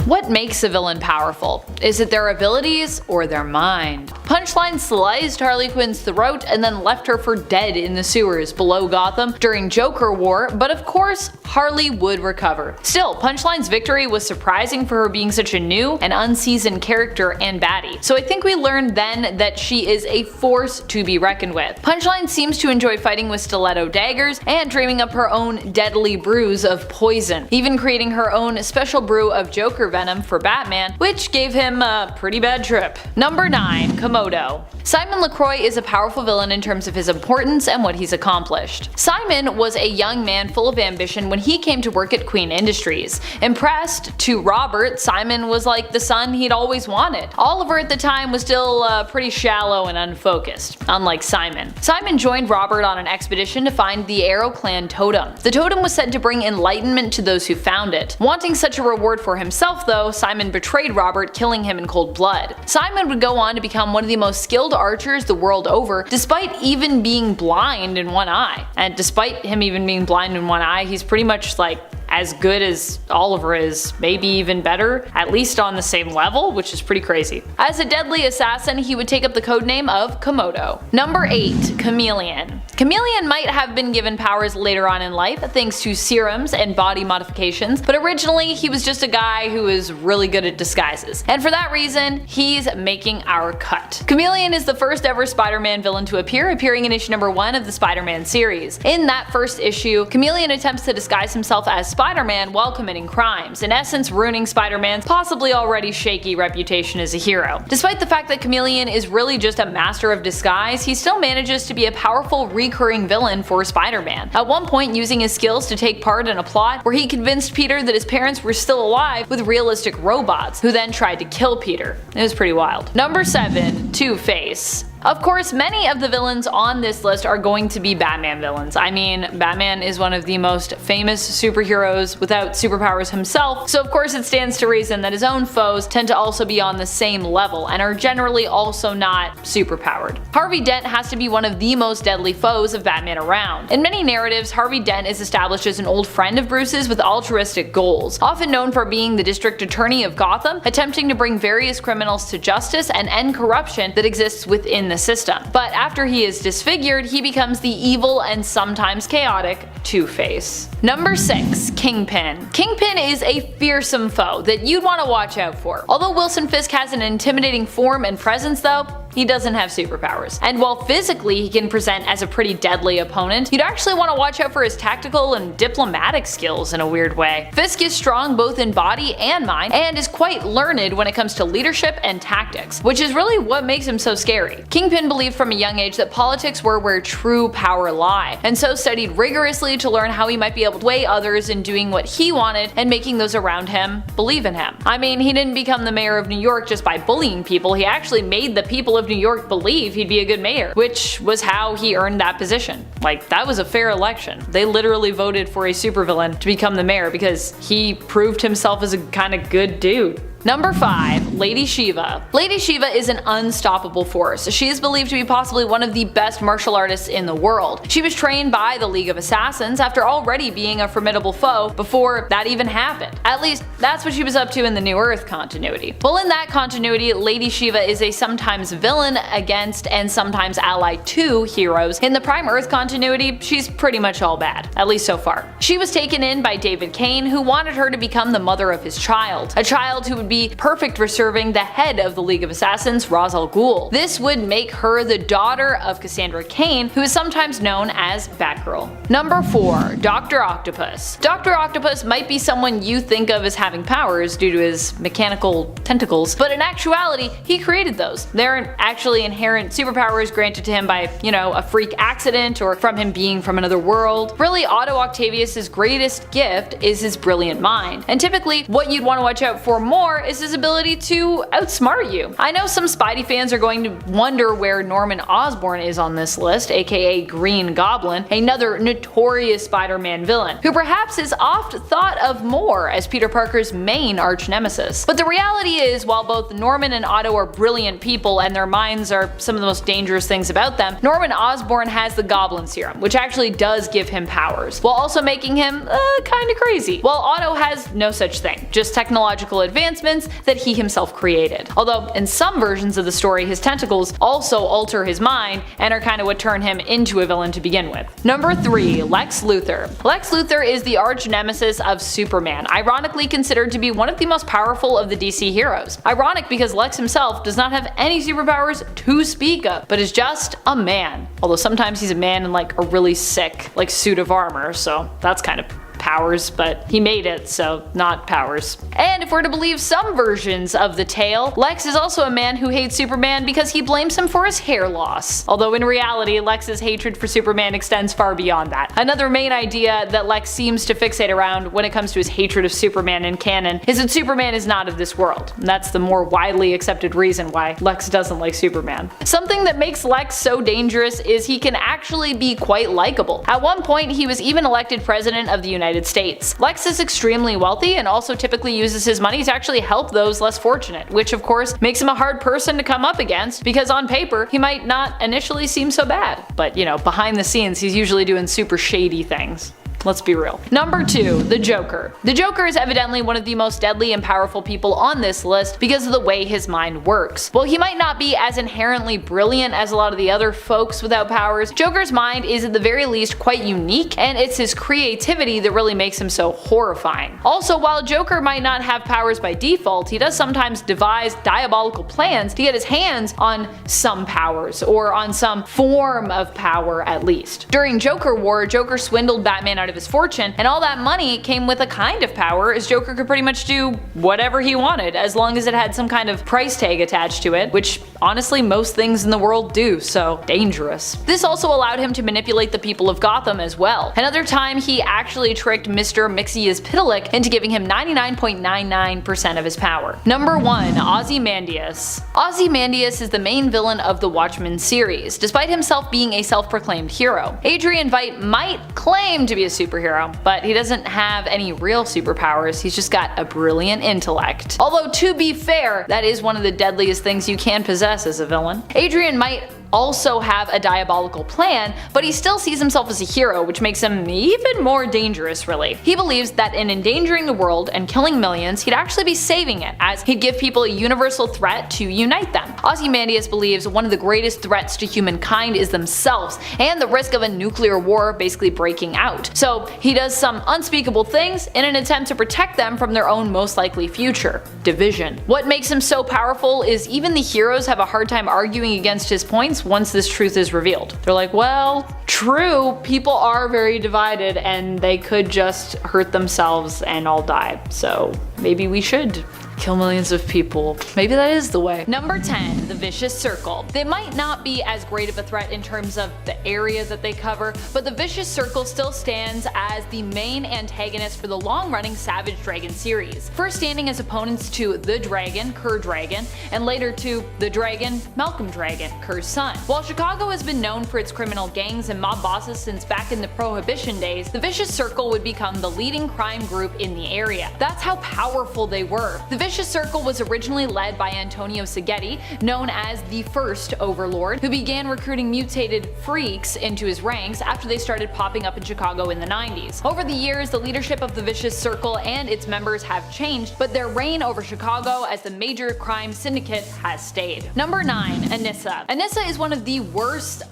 What makes a villain powerful? Is it their abilities or their mind? Punchline sliced Harley Quinn's throat and then left her for dead in the sewers below Gotham during Joker War, but of course, Harley would recover. Still, Punchline's victory was surprising for her being such a new and unseasoned character and baddie, so I think we learned then that she is a force to be reckoned with. Punchline seems to enjoy fighting with stiletto daggers and dreaming up her own deadly brews of poison, even creating her own special brew of Joker venom for Batman, which gave him a pretty bad trip. Number 9. Komodo. Simon LaCroix is a powerful villain in terms of his importance and what he's accomplished. Simon was a young man full of ambition when he came to work at Queen Industries. Impressed to Robert, Simon was like the son he'd always wanted. Oliver at the time was still pretty shallow and unfocused, unlike Simon. Simon joined Robert on an expedition to find the Arrow Clan totem. The totem was said to bring enlightenment to those who found it. Wanting such a reward for himself though, Simon betrayed Robert, killing him in cold blood. Simon would go on to become one of the most skilled archers the world over, despite even being blind in one eye. And despite him even being blind in one eye, he's pretty much like as good as Oliver is, maybe even better, at least on the same level, which is pretty crazy. As a deadly assassin, he would take up the codename of Komodo. Number 8. Chameleon. Chameleon might have been given powers later on in life thanks to serums and body modifications, but originally he was just a guy who was really good at disguises. And for that reason, he's making our cut. Chameleon is the first ever Spider-Man villain to appear, appearing in issue number 1 of the Spider-Man series. In that first issue, Chameleon attempts to disguise himself as Spider-Man while committing crimes, in essence ruining Spider-Man's possibly already shaky reputation as a hero. Despite the fact that Chameleon is really just a master of disguise, he still manages to be a powerful recurring villain for Spider-Man. At one point using his skills to take part in a plot where he convinced Peter that his parents were still alive with realistic robots, who then tried to kill Peter. It was pretty wild. Number 7. Two-Face. Of course, many of the villains on this list are going to be Batman villains. I mean, Batman is one of the most famous superheroes without superpowers himself, so of course it stands to reason that his own foes tend to also be on the same level and are generally also not superpowered. Harvey Dent has to be one of the most deadly foes of Batman around. In many narratives, Harvey Dent is established as an old friend of Bruce's with altruistic goals, often known for being the district attorney of Gotham, attempting to bring various criminals to justice and end corruption that exists within the system. But after he is disfigured, he becomes the evil and sometimes chaotic Two-Face. Number 6. Kingpin. Kingpin is a fearsome foe that you'd want to watch out for. Although Wilson Fisk has an intimidating form and presence though, he doesn't have superpowers. And while physically he can present as a pretty deadly opponent, you'd actually want to watch out for his tactical and diplomatic skills in a weird way. Fisk is strong both in body and mind, and is quite learned when it comes to leadership and tactics, which is really what makes him so scary. Kingpin believed from a young age that politics were where true power lay, and so studied rigorously to learn how he might be able to sway others in doing what he wanted and making those around him believe in him. I mean, he didn't become the mayor of New York just by bullying people, he actually made the people of New York believe he'd be a good mayor, which was how he earned that position. Like, that was a fair election. They literally voted for a supervillain to become the mayor because he proved himself as a kind of good dude. Number 5. Lady Shiva. Lady Shiva is an unstoppable force. She is believed to be possibly one of the best martial artists in the world. She was trained by the League of Assassins after already being a formidable foe before that even happened. At least, that's what she was up to in the New Earth continuity. Well, in that continuity, Lady Shiva is a sometimes villain against and sometimes ally to heroes. In the Prime Earth continuity, she's pretty much all bad, at least so far. She was taken in by David Kane, who wanted her to become the mother of his child, a child who would be perfect for serving the head of the League of Assassins, Ra's al Ghul. This would make her the daughter of Cassandra Cain, who is sometimes known as Batgirl. Number 4. Dr. Octopus. Dr. Octopus might be someone you think of as having powers due to his mechanical tentacles, but in actuality, he created those. They're actually inherent superpowers granted to him by, you know, a freak accident or from him being from another world. Really, Otto Octavius' greatest gift is his brilliant mind, and typically what you'd want to watch out for more power is his ability to outsmart you. I know some Spidey fans are going to wonder where Norman Osborn is on this list, aka Green Goblin, another notorious Spider-Man villain, who perhaps is oft thought of more as Peter Parker's main arch-nemesis. But the reality is, while both Norman and Otto are brilliant people and their minds are some of the most dangerous things about them, Norman Osborn has the Goblin Serum, which actually does give him powers, while also making him kinda crazy. While Otto has no such thing, just technological advancements that he himself created. Although in some versions of the story, his tentacles also alter his mind and are kinda what turn him into a villain to begin with. Number 3. Lex Luthor. Lex Luthor is the arch-nemesis of Superman, ironically considered to be one of the most powerful of the DC heroes. Ironic because Lex himself does not have any superpowers to speak of, but is just a man. Although sometimes he's a man in like a really sick suit of armor, so that's kind of powers, but he made it, so not powers. And if we're to believe some versions of the tale, Lex is also a man who hates Superman because he blames him for his hair loss. Although in reality, Lex's hatred for Superman extends far beyond that. Another main idea that Lex seems to fixate around when it comes to his hatred of Superman in canon is that Superman is not of this world. And that's the more widely accepted reason why Lex doesn't like Superman. Something that makes Lex so dangerous is he can actually be quite likable. At one point, he was even elected president of the United States. Lex is extremely wealthy and also typically uses his money to actually help those less fortunate, which of course makes him a hard person to come up against because on paper he might not initially seem so bad. But you know, behind the scenes he's usually doing super shady things. Let's be real. Number 2. The Joker. The Joker is evidently one of the most deadly and powerful people on this list because of the way his mind works. While he might not be as inherently brilliant as a lot of the other folks without powers, Joker's mind is at the very least quite unique, and it's his creativity that really makes him so horrifying. Also, while Joker might not have powers by default, he does sometimes devise diabolical plans to get his hands on some powers, or on some form of power at least. During Joker War, Joker swindled Batman out of his fortune, and all that money came with a kind of power, as Joker could pretty much do whatever he wanted as long as it had some kind of price tag attached to it, which honestly most things in the world do, so dangerous. This also allowed him to manipulate the people of Gotham as well. Another time he actually tricked Mr. Mxyzptlk into giving him 99.99% of his power. Number 1. Ozymandias. Ozymandias is the main villain of the Watchmen series, despite himself being a self-proclaimed hero. Adrian Veidt might claim to be a superhero, but he doesn't have any real superpowers, he's just got a brilliant intellect. Although to be fair, that is one of the deadliest things you can possess as a villain. Adrian might also have a diabolical plan, but he still sees himself as a hero, which makes him even more dangerous really. He believes that in endangering the world and killing millions, he'd actually be saving it, as he'd give people a universal threat to unite them. Ozymandias believes one of the greatest threats to humankind is themselves, and the risk of a nuclear war basically breaking out. So he does some unspeakable things in an attempt to protect them from their own most likely future: division. What makes him so powerful is even the heroes have a hard time arguing against his points once this truth is revealed. They're like, well, true, people are very divided and they could just hurt themselves and all die, so maybe we should kill millions of people. Maybe that is the way. Number 10. The Vicious Circle. They might not be as great of a threat in terms of the area that they cover, but the Vicious Circle still stands as the main antagonist for the long-running Savage Dragon series, first standing as opponents to the Dragon, Kerr Dragon, and later to the Dragon, Malcolm Dragon, Kerr's son. While Chicago has been known for its criminal gangs and mob bosses since back in the Prohibition days, the Vicious Circle would become the leading crime group in the area. That's how powerful they were. The Vicious Circle was originally led by Antonio Seghetti, known as the First Overlord, who began recruiting mutated freaks into his ranks after they started popping up in Chicago in the 90s. Over the years, the leadership of the Vicious Circle and its members have changed, but their reign over Chicago as the major crime syndicate has stayed. Number 9. Anissa. Anissa is one of the worst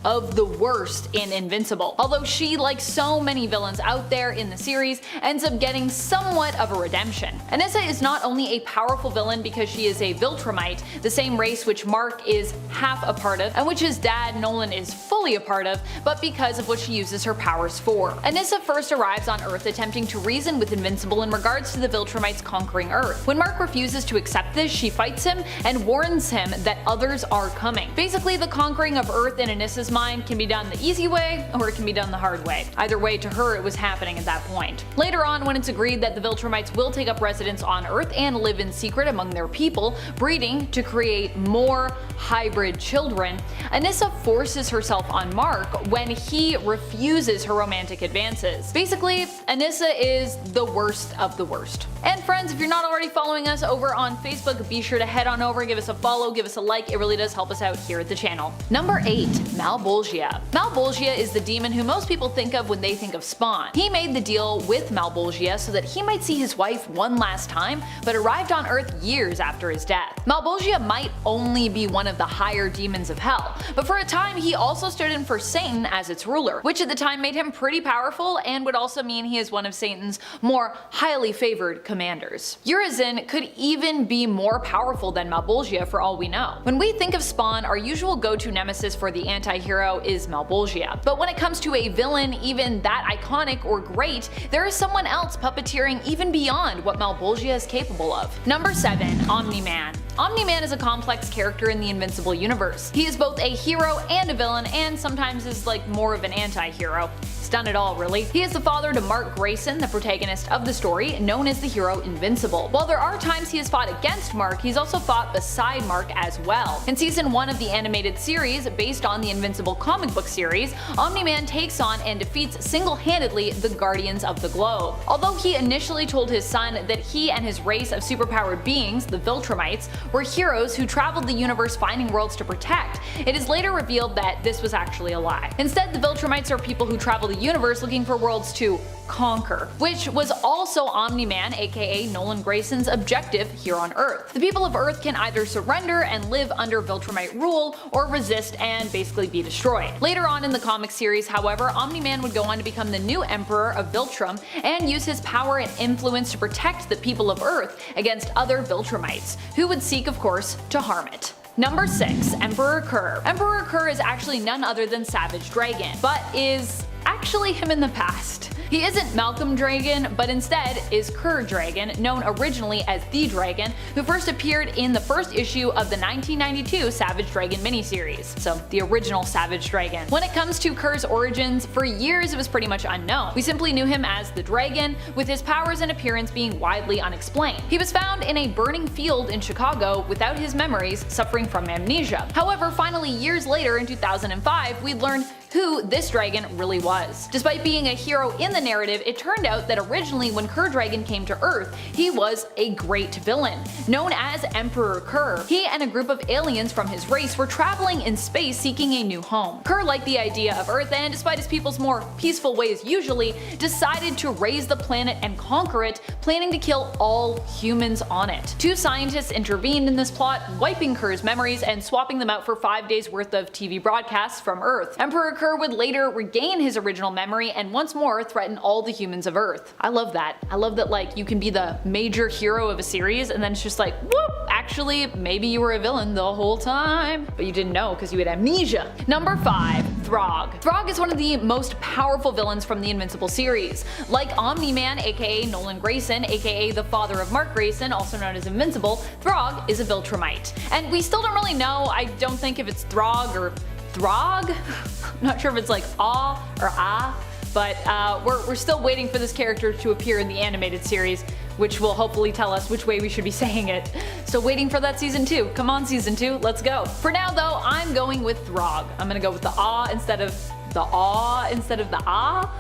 in Invincible, although she, like so many villains out there in the series, ends up getting somewhat of a redemption. Anissa is not only a powerful villain because she is a Viltrumite, the same race which Mark is half a part of, and which his dad Nolan is fully a part of, but because of what she uses her powers for. Anissa first arrives on Earth attempting to reason with Invincible in regards to the Viltrumites conquering Earth. When Mark refuses to accept this, she fights him and warns him that others are coming. Basically, the conquering of Earth in Anissa's mind can be done the easy way, or it can be done the hard way. Either way, to her it was happening at that point. Later on, when it's agreed that the Viltrumites will take up residence on Earth and live in secret among their people, breeding to create more hybrid children, Anissa forces herself on Mark when he refuses her romantic advances. Basically, Anissa is the worst of the worst. And friends, if you're not already following us over on Facebook, be sure to head on over, give us a follow, give us a like, it really does help us out here at the channel. Number 8. Malbolgia. Malbolgia is the demon who most people think of when they think of Spawn. He made the deal with Malbolgia so that he might see his wife one last time, but arrived on Earth years after his death. Malbolgia might only be one of the higher demons of hell, but for a time he also stood in for Satan as its ruler, which at the time made him pretty powerful and would also mean he is one of Satan's more highly favored commanders. Urizen could even be more powerful than Malbolgia for all we know. When we think of Spawn, our usual go-to nemesis for the anti-hero is Malbolgia, but when it comes to a villain even that iconic or great, there is someone else puppeteering even beyond what Malbolgia is capable of. Number 7. Omni-Man. Omni-Man is a complex character in the Invincible universe. He is both a hero and a villain, and sometimes is like more of an anti-hero. He's done it all, really. He is the father to Mark Grayson, the protagonist of the story, known as the hero Invincible. While there are times he has fought against Mark, he's also fought beside Mark as well. In season 1 of the animated series, based on the Invincible comic book series, Omni-Man takes on and defeats single-handedly the Guardians of the Globe. Although he initially told his son that he and his race of superpowered beings, the Viltrumites, were heroes who traveled the universe finding worlds to protect, it is later revealed that this was actually a lie. Instead, the Viltrumites are people who travel the universe looking for worlds to conquer, which was also Omni-Man, aka Nolan Grayson's objective here on Earth. The people of Earth can either surrender and live under Viltrumite rule, or resist and basically be destroyed. Later on in the comic series, however, Omni-Man would go on to become the new Emperor of Viltrum and use his power and influence to protect the people of Earth against other Viltrumites, who would seek, of course, to harm it. Number 6. Emperor Kerr. Emperor Kerr is actually none other than Savage Dragon, but is actually him in the past. He isn't Malcolm Dragon, but instead is Kerr Dragon, known originally as the Dragon, who first appeared in the first issue of the 1992 Savage Dragon miniseries, so the original Savage Dragon. When it comes to Kerr's origins, for years it was pretty much unknown. We simply knew him as the Dragon, with his powers and appearance being widely unexplained. He was found in a burning field in Chicago without his memories, suffering from amnesia. However, finally years later in 2005, we learned who this dragon really was. Despite being a hero in the narrative, it turned out that originally when Kerr Dragon came to Earth, he was a great villain, known as Emperor Kerr. He and a group of aliens from his race were traveling in space seeking a new home. Kerr liked the idea of Earth and, despite his people's more peaceful ways usually, decided to raise the planet and conquer it, planning to kill all humans on it. 2 scientists intervened in this plot, wiping Kerr's memories and swapping them out for 5 days worth of TV broadcasts from Earth. Emperor Kerr would later regain his original memory and once more threaten all the humans of Earth. I love that. I love that, like, you can be the major hero of a series and then it's just like, whoop, actually maybe you were a villain the whole time, but you didn't know because you had amnesia. Number 5. Throg. Throg is one of the most powerful villains from the Invincible series. Like Omni-Man, aka Nolan Grayson, aka the father of Mark Grayson, also known as Invincible, Throg is a Viltrumite. And we still don't really know, I don't think, if it's Throg or Throg? I'm not sure if it's like ah or ah, but we're still waiting for this character to appear in the animated series, which will hopefully tell us which way we should be saying it. So waiting for that season 2. Come on season 2, let's go. For now though, I'm going with Throg. I'm gonna go with the ah instead of the ah.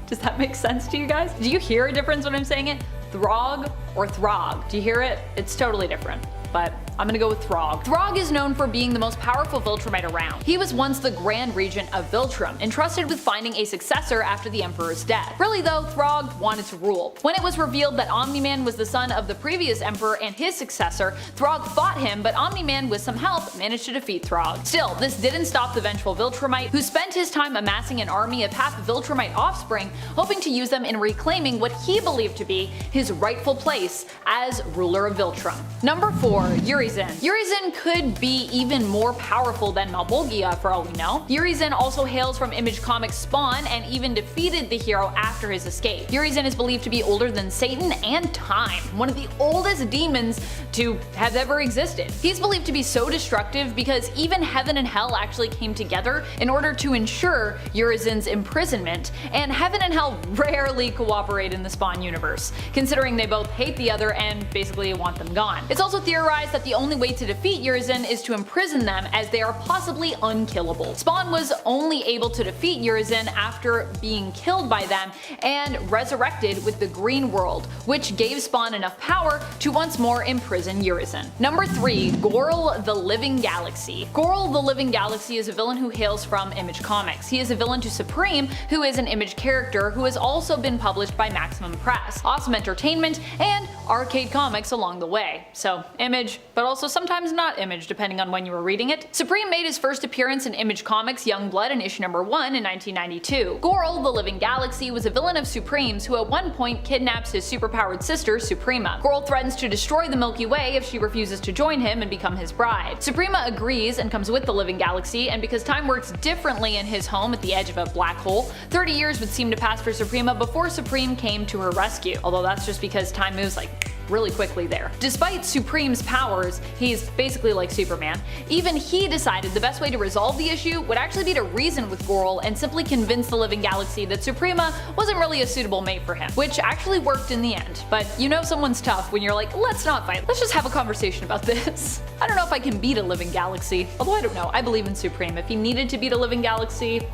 Does that make sense to you guys? Do you hear a difference when I'm saying it? Throg or Throg? Do you hear it? It's totally different. But I'm gonna go with Throg. Throg is known for being the most powerful Viltrumite around. He was once the Grand Regent of Viltrum, entrusted with finding a successor after the Emperor's death. Really though, Throg wanted to rule. When it was revealed that Omni-Man was the son of the previous Emperor and his successor, Throg fought him, but Omni-Man with some help managed to defeat Throg. Still, this didn't stop the vengeful Viltrumite, who spent his time amassing an army of half Viltrumite offspring, hoping to use them in reclaiming what he believed to be his rightful place as ruler of Viltrum. Number 4. 4. Urizen. Urizen could be even more powerful than Malbolgia for all we know. Urizen also hails from Image Comics' Spawn and even defeated the hero after his escape. Urizen is believed to be older than Satan and Time, one of the oldest demons to have ever existed. He's believed to be so destructive because even Heaven and Hell actually came together in order to ensure Urizen's imprisonment, and Heaven and Hell rarely cooperate in the Spawn universe, considering they both hate the other and basically want them gone. It's also theorized that the only way to defeat Urizen is to imprison them, as they are possibly unkillable. Spawn was only able to defeat Urizen after being killed by them and resurrected with the Green World, which gave Spawn enough power to once more imprison Urizen. Number 3. Gorl the Living Galaxy. Gorl the Living Galaxy is a villain who hails from Image Comics. He is a villain to Supreme, who is an Image character who has also been published by Maximum Press, Awesome Entertainment, and Arcade Comics along the way. So Image, but also sometimes not Image depending on when you were reading it. Supreme made his first appearance in Image Comics Youngblood in issue number 1 in 1992. Gorl the Living Galaxy was a villain of Supreme's who at one point kidnaps his superpowered sister Suprema. Gorl threatens to destroy the Milky Way if she refuses to join him and become his bride. Suprema agrees and comes with the Living Galaxy, and because time works differently in his home at the edge of a black hole, 30 years would seem to pass for Suprema before Supreme came to her rescue, although that's just because time moves like really quickly there. Despite Supreme's powers, he's basically like Superman, even he decided the best way to resolve the issue would actually be to reason with Gorl and simply convince the Living Galaxy that Suprema wasn't really a suitable mate for him, which actually worked in the end. But you know someone's tough when you're like, let's not fight, let's just have a conversation about this. I don't know if I can beat a Living Galaxy, although I don't know, I believe in Supreme. If he needed to beat a Living Galaxy,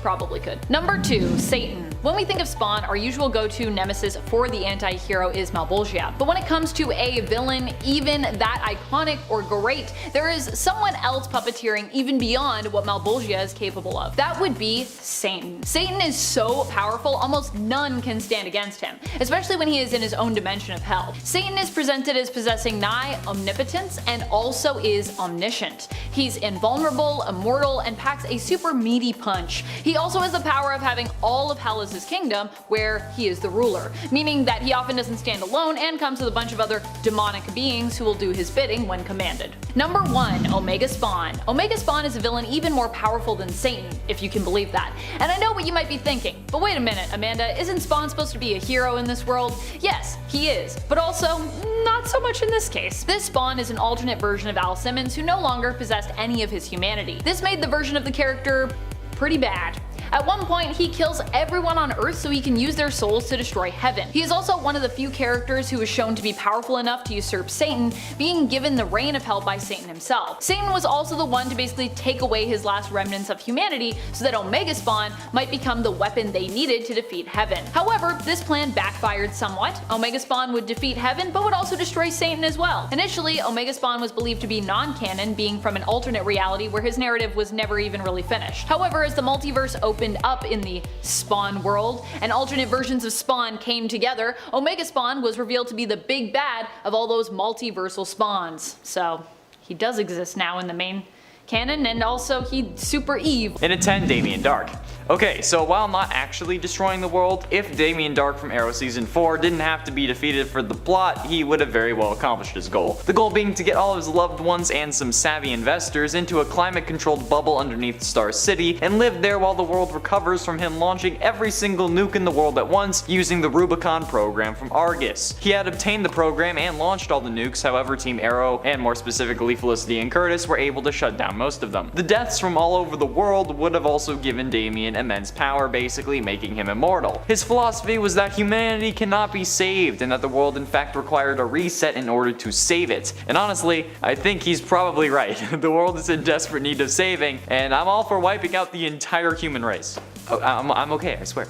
probably could. Number 2. Satan. When we think of Spawn, our usual go-to nemesis for the anti-hero is Malbolgia. But when it comes to a villain even that iconic or great, there is someone else puppeteering even beyond what Malbolgia is capable of. That would be Satan. Satan is so powerful, almost none can stand against him, especially when he is in his own dimension of hell. Satan is presented as possessing nigh omnipotence and also is omniscient. He's invulnerable, immortal, and packs a super meaty punch. He also has the power of having all of hell as his kingdom, where he is the ruler, meaning that he often doesn't stand alone and comes with a bunch of other demonic beings who will do his bidding when commanded. Number 1. Omega Spawn. Omega Spawn is a villain even more powerful than Satan, if you can believe that. And I know what you might be thinking, but wait a minute, Amanda, isn't Spawn supposed to be a hero in this world? Yes, he is, but also not so much in this case. This Spawn is an alternate version of Al Simmons who no longer possessed any of his humanity. This made the version of the character pretty bad. At one point, he kills everyone on Earth so he can use their souls to destroy heaven. He is also one of the few characters who is shown to be powerful enough to usurp Satan, being given the reign of hell by Satan himself. Satan was also the one to basically take away his last remnants of humanity so that Omega Spawn might become the weapon they needed to defeat heaven. However, this plan backfired somewhat. Omega Spawn would defeat heaven but would also destroy Satan as well. Initially, Omega Spawn was believed to be non-canon, being from an alternate reality where his narrative was never even really finished. However, as the multiverse opened up in the Spawn world and alternate versions of Spawn came together, Omega Spawn was revealed to be the big bad of all those multiversal spawns. So he does exist now in the main canon, and also he's super Eve. In a 10, Damien Dark. Okay, so while not actually destroying the world, if Damien Dark from Arrow Season 4 didn't have to be defeated for the plot, he would have very well accomplished his goal. The goal being to get all of his loved ones and some savvy investors into a climate-controlled bubble underneath Star City and live there while the world recovers from him launching every single nuke in the world at once using the Rubicon program from Argus. He had obtained the program and launched all the nukes, however Team Arrow, and more specifically Felicity and Curtis, were able to shut down most of them. The deaths from all over the world would have also given Damien immense power, basically making him immortal. His philosophy was that humanity cannot be saved and that the world in fact required a reset in order to save it. And honestly, I think he's probably right. The world is in desperate need of saving, and I'm all for wiping out the entire human race. Oh, I'm okay, I swear.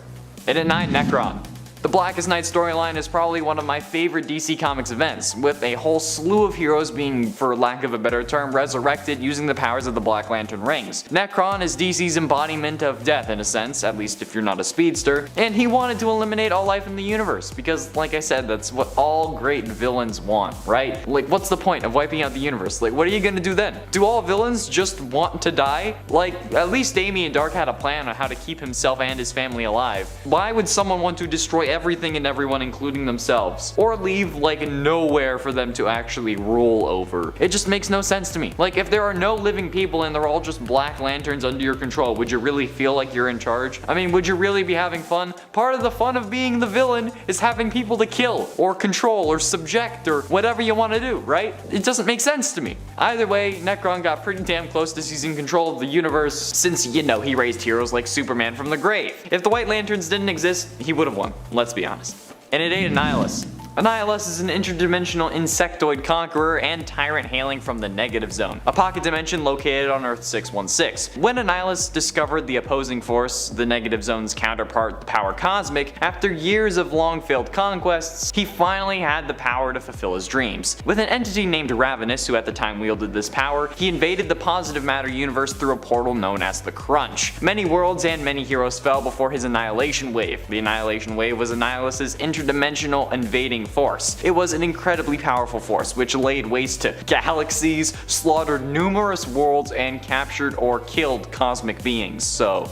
And at 9, Necron. The Blackest Night storyline is probably one of my favorite DC Comics events, with a whole slew of heroes being, for lack of a better term, resurrected using the powers of the Black Lantern rings. Necron is DC's embodiment of death in a sense, at least if you're not a speedster, and he wanted to eliminate all life in the universe, because like I said, that's what all great villains want, right? Like, what's the point of wiping out the universe? Like, what are you gonna do then? Do all villains just want to die? Like, at least Damien Dark had a plan on how to keep himself and his family alive. Why would someone want to destroy everything and everyone, including themselves, or leave like nowhere for them to actually rule over. It just makes no sense to me. Like, if there are no living people and they're all just Black Lanterns under your control, would you really feel like you're in charge? I mean, would you really be having fun? Part of the fun of being the villain is having people to kill or control or subject or whatever you want to do, right? It doesn't make sense to me. Either way, Necron got pretty damn close to seizing control of the universe since, you know, he raised heroes like Superman from the grave. If the White Lanterns didn't exist, he would have won, let's be honest. And it ain't Annihilus. Annihilus is an interdimensional insectoid conqueror and tyrant hailing from the Negative Zone, a pocket dimension located on Earth 616. When Annihilus discovered the opposing force, the Negative Zone's counterpart, the Power Cosmic, after years of long failed conquests, he finally had the power to fulfill his dreams. With an entity named Ravenous, who at the time wielded this power, he invaded the positive matter universe through a portal known as the Crunch. Many worlds and many heroes fell before his Annihilation Wave. The Annihilation Wave was Annihilus's interdimensional invading force. It was an incredibly powerful force which laid waste to galaxies, slaughtered numerous worlds, and captured or killed cosmic beings. So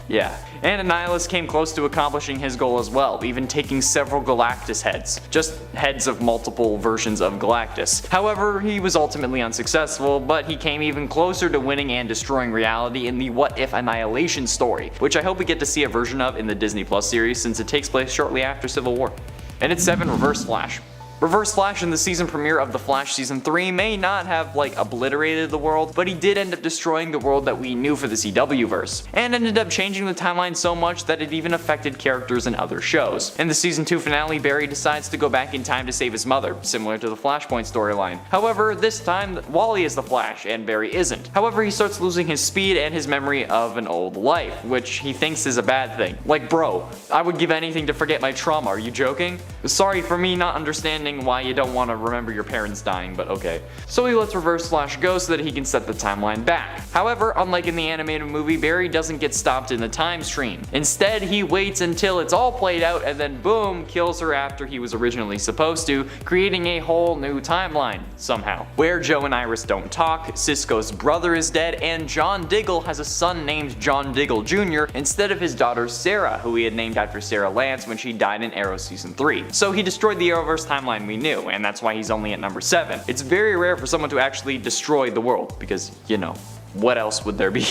yeah. And Annihilus came close to accomplishing his goal as well, even taking several Galactus heads, just heads of multiple versions of Galactus. However, he was ultimately unsuccessful, but he came even closer to winning and destroying reality in the What If Annihilation story, which I hope we get to see a version of in the Disney Plus series since it takes place shortly after Civil War. And it's 7, Reverse Flash. Reverse Flash in the season premiere of The Flash Season 3 may not have like obliterated the world, but he did end up destroying the world that we knew for the CW verse, and ended up changing the timeline so much that it even affected characters in other shows. In the Season 2 finale, Barry decides to go back in time to save his mother, similar to the Flashpoint storyline. However, this time Wally is the Flash and Barry isn't. However, he starts losing his speed and his memory of an old life, which he thinks is a bad thing. Like, bro, I would give anything to forget my trauma, are you joking? Sorry for me not understanding why you don't want to remember your parents dying, but okay. So he lets Reverse Flash go so that he can set the timeline back. However, unlike in the animated movie, Barry doesn't get stopped in the time stream. Instead, he waits until it's all played out and then boom, kills her after he was originally supposed to, creating a whole new timeline, somehow. Where Joe and Iris don't talk, Cisco's brother is dead, and John Diggle has a son named John Diggle Jr. instead of his daughter Sarah, who he had named after Sarah Lance when she died in Arrow Season 3. So he destroyed the Arrowverse timeline we knew, and that's why he's only at number 7. It's very rare for someone to actually destroy the world, because, you know, what else would there be?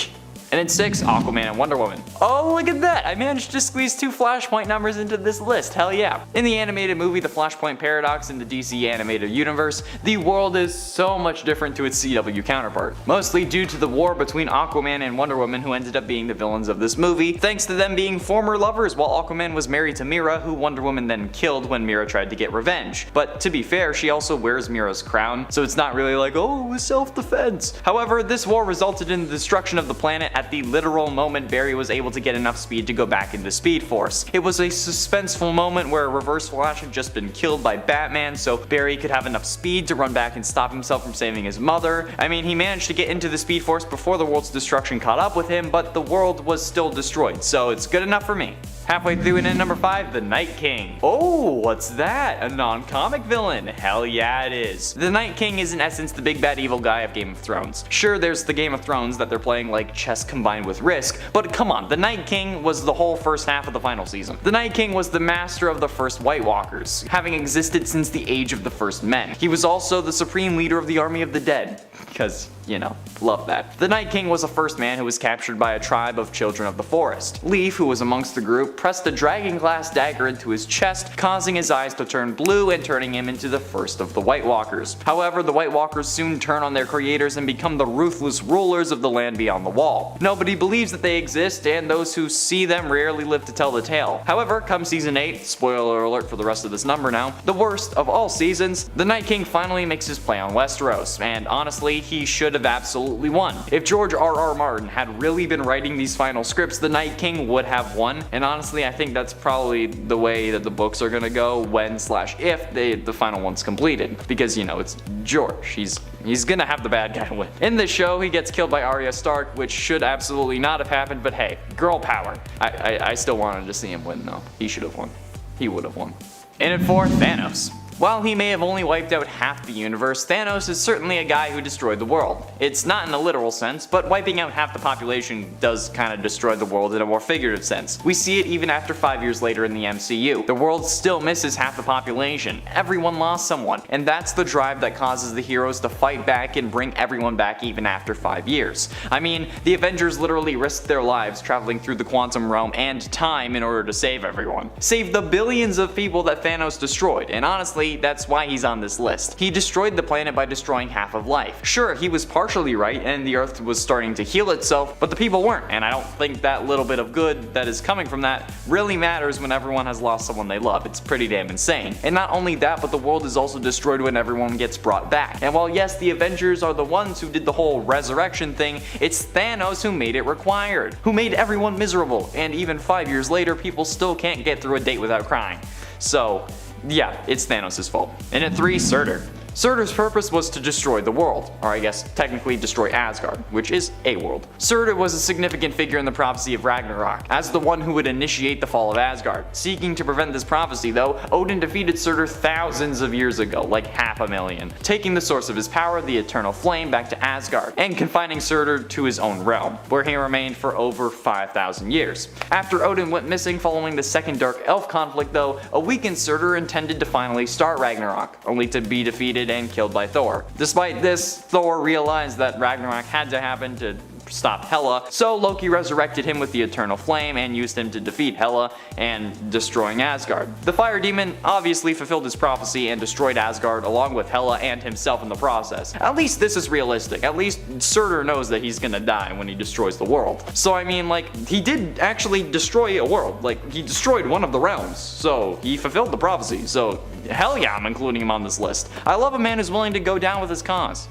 And in 6, Aquaman and Wonder Woman. Oh, look at that! I managed to squeeze 2 Flashpoint numbers into this list, hell yeah. In the animated movie The Flashpoint Paradox in the DC animated universe, the world is so much different to its CW counterpart. Mostly due to the war between Aquaman and Wonder Woman, who ended up being the villains of this movie, thanks to them being former lovers while Aquaman was married to Mira, who Wonder Woman then killed when Mira tried to get revenge. But to be fair, she also wears Mira's crown, so it's not really like, oh, it was self-defense. However, this war resulted in the destruction of the planet at the literal moment Barry was able to get enough speed to go back into Speed Force. It was a suspenseful moment where Reverse Flash had just been killed by Batman, so Barry could have enough speed to run back and stop himself from saving his mother. I mean, he managed to get into the Speed Force before the world's destruction caught up with him, but the world was still destroyed, so it's good enough for me. Halfway through and in number 5, the Night King. Oh, what's that? A non-comic villain? Hell yeah it is. The Night King is in essence the big bad evil guy of Game of Thrones. Sure, there's the Game of Thrones that they're playing like chess combined with Risk, but come on, the Night King was the whole first half of the final season. The Night King was the master of the first White Walkers, having existed since the age of the first men. He was also the supreme leader of the Army of the Dead, because, you know, love that. The Night King was the first man who was captured by a tribe of children of the forest. Leaf, who was amongst the group, pressed a dragon glass dagger into his chest, causing his eyes to turn blue and turning him into the first of the White Walkers. However, the White Walkers soon turn on their creators and become the ruthless rulers of the land beyond the wall. Nobody believes that they exist, and those who see them rarely live to tell the tale. However, come season 8, spoiler alert for the rest of this number now, the worst of all seasons, the Night King finally makes his play on Westeros, and honestly, he should have absolutely won. If George R.R. Martin had really been writing these final scripts, the Night King would have won, and honestly, I think that's probably the way that the books are gonna go when/if the final one's completed, because, you know, it's George. He's gonna have the bad guy win. In this show, he gets killed by Arya Stark, which should absolutely not have happened, but hey, girl power. I still wanted to see him win though. He should have won. He would have won. And at 4, Thanos. While he may have only wiped out half the universe, Thanos is certainly a guy who destroyed the world. It's not in a literal sense, but wiping out half the population does kinda destroy the world in a more figurative sense. We see it even after 5 years later in the MCU. The world still misses half the population. Everyone lost someone, and that's the drive that causes the heroes to fight back and bring everyone back even after 5 years. I mean, the Avengers literally risked their lives traveling through the quantum realm and time in order to save everyone. Save the billions of people that Thanos destroyed, and honestly, that's why he's on this list. He destroyed the planet by destroying half of life. Sure, he was partially right and the Earth was starting to heal itself, but the people weren't, and I don't think that little bit of good that is coming from that really matters when everyone has lost someone they love. It's pretty damn insane. And not only that, but the world is also destroyed when everyone gets brought back. And while yes, the Avengers are the ones who did the whole resurrection thing, it's Thanos who made it required, who made everyone miserable, and even 5 years later, people still can't get through a date without crying. So, yeah, it's Thanos' fault. And at 3, Surtur. Surtur's purpose was to destroy the world, or I guess technically destroy Asgard, which is a world. Surtur was a significant figure in the prophecy of Ragnarok, as the one who would initiate the fall of Asgard. Seeking to prevent this prophecy though, Odin defeated Surtur thousands of years ago, like 500,000, taking the source of his power, the eternal flame, back to Asgard, and confining Surtur to his own realm, where he remained for over 5,000 years. After Odin went missing following the second Dark Elf conflict though, a weakened Surtur intended to finally start Ragnarok, only to be defeated and killed by Thor. Despite this, Thor realized that Ragnarok had to happen to stop Hela, so Loki resurrected him with the eternal flame and used him to defeat Hela and destroying Asgard. The fire demon obviously fulfilled his prophecy and destroyed Asgard along with Hela and himself in the process. At least this is realistic. At least Surtur knows that he's gonna die when he destroys the world. So I mean, like, he did actually destroy a world. Like, he destroyed one of the realms, so he fulfilled the prophecy. So hell yeah, I'm including him on this list. I love a man who's willing to go down with his cause.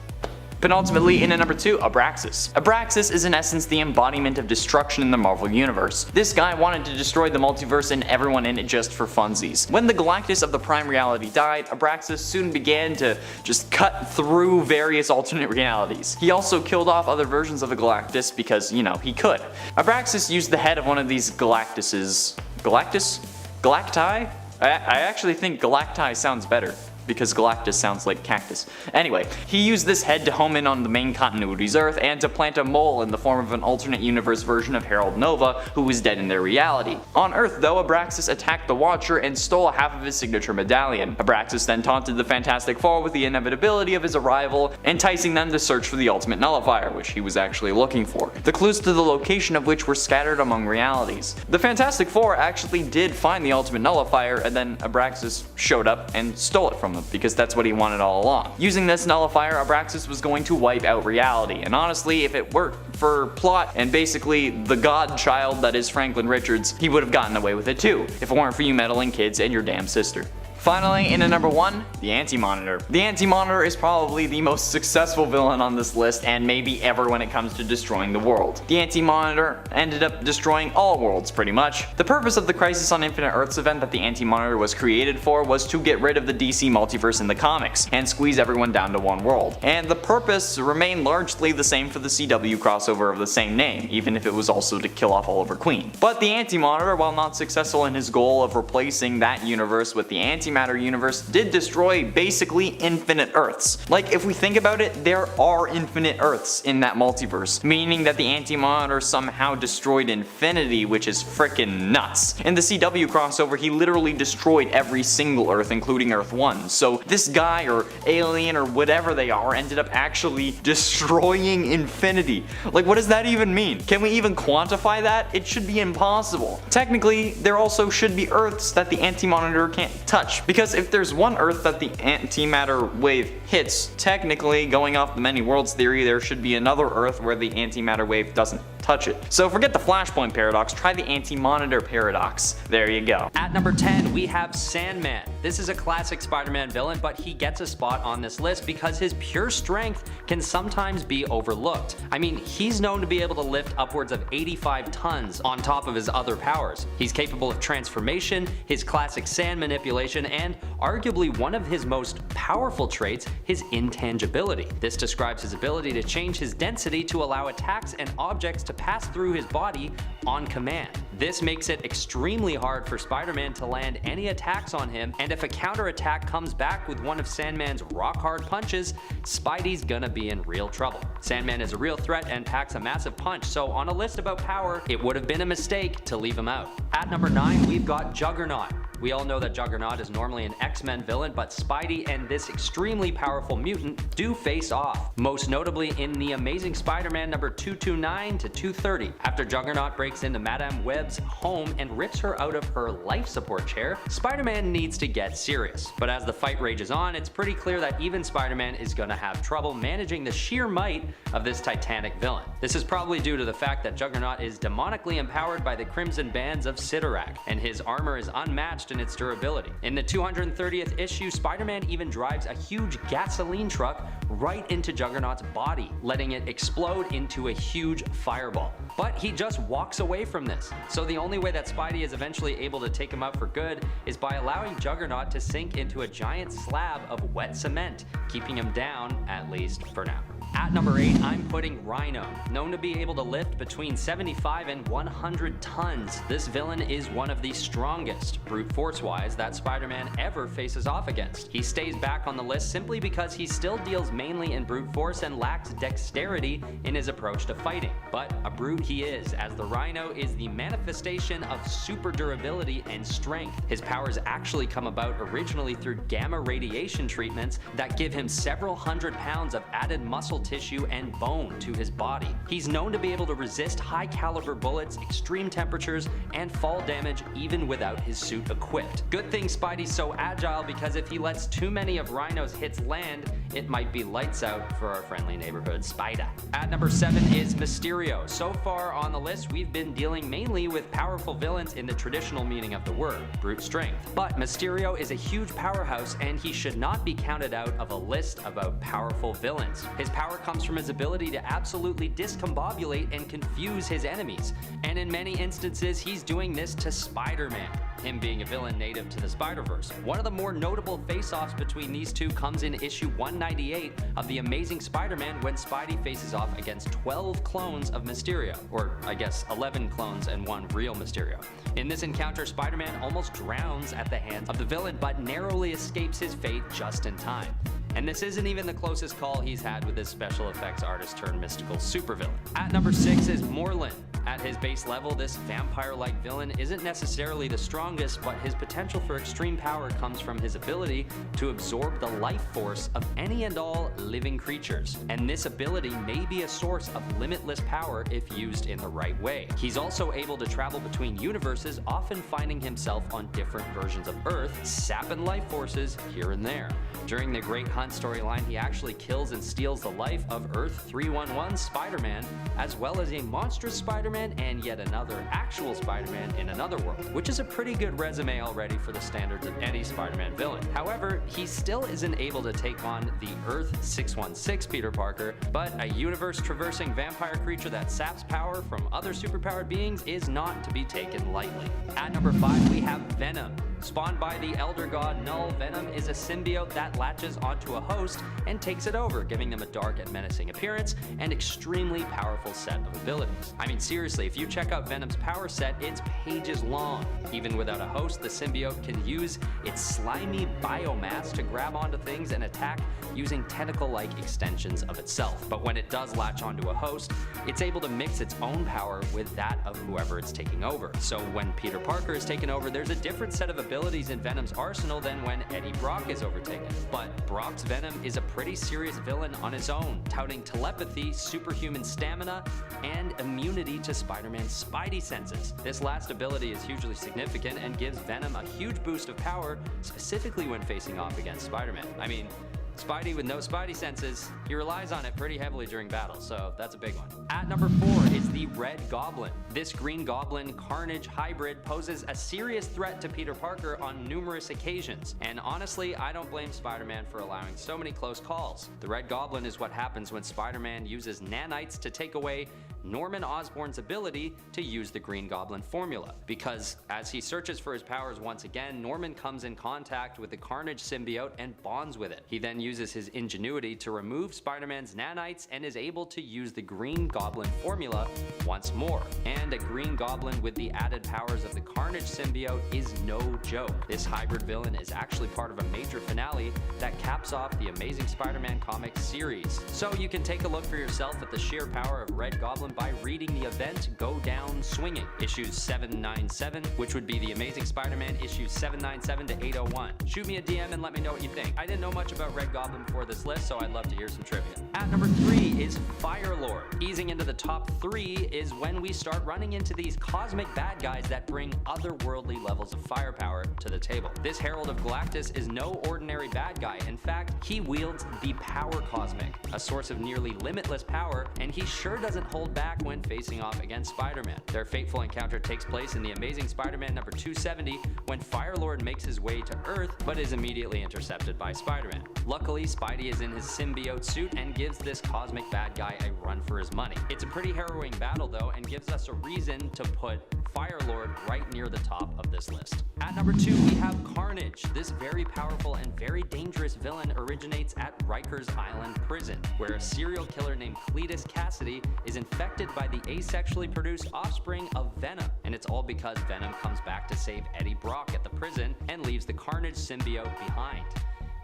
Penultimately, in at number 2, Abraxas. Abraxas is in essence the embodiment of destruction in the Marvel Universe. This guy wanted to destroy the multiverse and everyone in it just for funsies. When the Galactus of the Prime Reality died, Abraxas soon began to just cut through various alternate realities. He also killed off other versions of the Galactus because, you know, he could. Abraxas used the head of one of these Galactuses. Galactus? Galacti? I actually think Galacti sounds better, because Galactus sounds like cactus. Anyway, he used this head to home in on the main continuity's Earth and to plant a mole in the form of an alternate universe version of Harold Nova, who was dead in their reality. On Earth though, Abraxas attacked the Watcher and stole half of his signature medallion. Abraxas then taunted the Fantastic Four with the inevitability of his arrival, enticing them to search for the ultimate nullifier, which he was actually looking for. The clues to the location of which were scattered among realities. The Fantastic Four actually did find the ultimate nullifier, and then Abraxas showed up and stole it from them, because that's what he wanted all along. Using this nullifier, Abraxas was going to wipe out reality, and honestly, if it worked for plot and basically the godchild that is Franklin Richards, he would have gotten away with it too, if it weren't for you meddling kids and your damn sister. Finally, in at number 1, the Anti-Monitor. The Anti-Monitor is probably the most successful villain on this list, and maybe ever when it comes to destroying the world. The Anti-Monitor ended up destroying all worlds pretty much. The purpose of the Crisis on Infinite Earths event that the Anti-Monitor was created for was to get rid of the DC multiverse in the comics, and squeeze everyone down to one world. And the purpose remained largely the same for the CW crossover of the same name, even if it was also to kill off Oliver Queen. But the Anti-Monitor, while not successful in his goal of replacing that universe with the Antimatter universe, did destroy basically infinite Earths. Like, if we think about it, there are infinite Earths in that multiverse, meaning that the Anti-Monitor somehow destroyed infinity, which is frickin' nuts. In the CW crossover, he literally destroyed every single Earth, including Earth 1. So this guy, or alien, or whatever they are, ended up actually destroying infinity. Like, what does that even mean? Can we even quantify that? It should be impossible. Technically, there also should be Earths that the Anti-Monitor can't touch, because if there's one Earth that the antimatter wave hits, technically, going off the many worlds theory, there should be another Earth where the antimatter wave doesn't touch it. So forget the Flashpoint paradox, try the Anti-Monitor paradox. There you go. At number 10, we have Sandman. This is a classic Spider-Man villain, but he gets a spot on this list because his pure strength can sometimes be overlooked. I mean, he's known to be able to lift upwards of 85 tons on top of his other powers. He's capable of transformation, his classic sand manipulation, and arguably one of his most powerful traits, his intangibility. This describes his ability to change his density to allow attacks and objects to to pass through his body on command. This makes it extremely hard for Spider-Man to land any attacks on him, and if a counterattack comes back with one of Sandman's rock-hard punches, Spidey's gonna be in real trouble. Sandman is a real threat and packs a massive punch, so on a list about power, it would have been a mistake to leave him out. At number 9, we've got Juggernaut. We all know that Juggernaut is normally an X-Men villain, but Spidey and this extremely powerful mutant do face off, most notably in the Amazing Spider-Man number 229 to 230. After Juggernaut breaks into Madame Web's home and rips her out of her life support chair, Spider-Man needs to get serious. But as the fight rages on, it's pretty clear that even Spider-Man is gonna have trouble managing the sheer might of this titanic villain. This is probably due to the fact that Juggernaut is demonically empowered by the Crimson Bands of Cyttorak, and his armor is unmatched in its durability. In the 230th issue, Spider-Man even drives a huge gasoline truck right into Juggernaut's body, letting it explode into a huge fireball. But he just walks away from this. So the only way that Spidey is eventually able to take him out for good is by allowing Juggernaut to sink into a giant slab of wet cement, keeping him down, at least for now. At number 8, I'm putting Rhino. Known to be able to lift between 75 and 100 tons, this villain is one of the strongest, brute force-wise, that Spider-Man ever faces off against. He stays back on the list simply because he still deals mainly in brute force and lacks dexterity in his approach to fighting. But a brute he is, as the Rhino is the manifestation of super durability and strength. His powers actually come about originally through gamma radiation treatments that give him several hundred pounds of added muscle tissue and bone to his body. He's known to be able to resist high caliber bullets, extreme temperatures, and fall damage even without his suit equipped. Good thing Spidey's so agile, because if he lets too many of Rhino's hits land, it might be lights out for our friendly neighborhood Spider. At number 7 is Mysterio. So far on the list, we've been dealing mainly with powerful villains in the traditional meaning of the word, brute strength. But Mysterio is a huge powerhouse, and he should not be counted out of a list about powerful villains. His power comes from his ability to absolutely discombobulate and confuse his enemies, and in many instances he's doing this to Spider-Man, him being a villain native to the Spider-Verse. One of the more notable face-offs between these two comes in issue 198 of The Amazing Spider-Man, when Spidey faces off against 12 clones of Mysterio, or I guess 11 clones and one real Mysterio. In this encounter, Spider-Man almost drowns at the hands of the villain, but narrowly escapes his fate just in time. And this isn't even the closest call he's had with his special effects artist turned mystical supervillain. At number 6 is Morlun. At his base level, this vampire-like villain isn't necessarily the strongest, but his potential for extreme power comes from his ability to absorb the life force of any and all living creatures. And this ability may be a source of limitless power if used in the right way. He's also able to travel between universes, often finding himself on different versions of Earth, sapping life forces here and there. During the Great Hunt storyline, he actually kills and steals the life of Earth 311 Spider-Man, as well as a monstrous Spider-Man and yet another actual Spider-Man in another world, which is a pretty good resume already for the standards of any Spider-Man villain. However, he still isn't able to take on the Earth 616 Peter Parker, but a universe-traversing vampire creature that saps power from other superpowered beings is not to be taken lightly. At number 5, we have Venom. Spawned by the Elder God Null, Venom is a symbiote that latches onto a host and takes it over, giving them a dark and menacing appearance and extremely powerful set of abilities. I mean, seriously, if you check out Venom's power set, it's pages long. Even without a host, the symbiote can use its slimy biomass to grab onto things and attack using tentacle-like extensions of itself. But when it does latch onto a host, it's able to mix its own power with that of whoever it's taking over. So when Peter Parker is taken over, there's a different set of abilities in Venom's arsenal than when Eddie Brock is overtaken. But Brock's Venom is a pretty serious villain on his own, touting telepathy, superhuman stamina, and immunity to Spider-Man's Spidey senses. This last ability is hugely significant and gives Venom a huge boost of power, specifically when facing off against Spider-Man. I mean, Spidey with no Spidey senses, he relies on it pretty heavily during battle, so that's a big one. At number 4 is the Red Goblin. This Green Goblin Carnage hybrid poses a serious threat to Peter Parker on numerous occasions, and honestly, I don't blame Spider-Man for allowing so many close calls. The Red Goblin is what happens when Spider-Man uses nanites to take away Norman Osborn's ability to use the Green Goblin formula, because as he searches for his powers once again, Norman comes in contact with the Carnage symbiote and bonds with it. He then uses his ingenuity to remove Spider-Man's nanites and is able to use the Green Goblin formula once more. And a Green Goblin with the added powers of the Carnage symbiote is no joke. This hybrid villain is actually part of a major finale that caps off the Amazing Spider-Man comics series. So you can take a look for yourself at the sheer power of Red Goblin by reading the event Go Down Swinging, issues 797, which would be the Amazing Spider-Man issues 797 to 801. Shoot me a DM and let me know what you think. I didn't know much about Red Goblin before this list, so I'd love to hear some trivia. At number 3 is Firelord. Easing into the top 3 is when we start running into these cosmic bad guys that bring otherworldly levels of firepower to the table. This Herald of Galactus is no ordinary bad guy. In fact, he wields the Power Cosmic, a source of nearly limitless power, and he sure doesn't hold back when facing off against Spider-Man. Their fateful encounter takes place in the Amazing Spider-Man number 270 when Firelord makes his way to Earth but is immediately intercepted by Spider-Man. Luckily, Spidey is in his symbiote suit and gives this cosmic bad guy a run for his money. It's a pretty harrowing battle though, and gives us a reason to put Firelord right near the top of this list. At number 2 we have Carnage. This very powerful and very dangerous villain originates at Rikers Island Prison, where a serial killer named Cletus Cassidy is infected by the asexually produced offspring of Venom, and it's all because Venom comes back to save Eddie Brock at the prison and leaves the Carnage symbiote behind.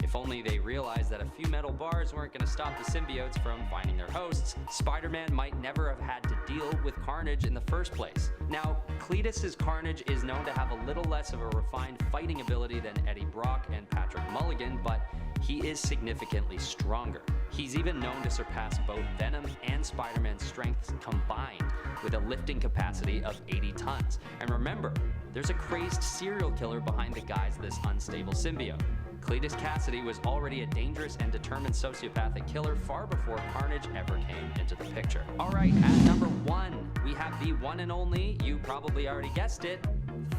If only they realized that a few metal bars weren't going to stop the symbiotes from finding their hosts, Spider-Man might never have had to deal with Carnage in the first place. Now, Cletus's Carnage is known to have a little less of a refined fighting ability than Eddie Brock and Patrick Mulligan, but he is significantly stronger. He's even known to surpass both Venom and Spider-Man's strengths combined, with a lifting capacity of 80 tons. And remember, there's a crazed serial killer behind the guise of this unstable symbiote. Cletus Cassidy was already a dangerous and determined sociopathic killer far before Carnage ever came into the picture. Alright, at number 1, we have the one and only, you probably already guessed it,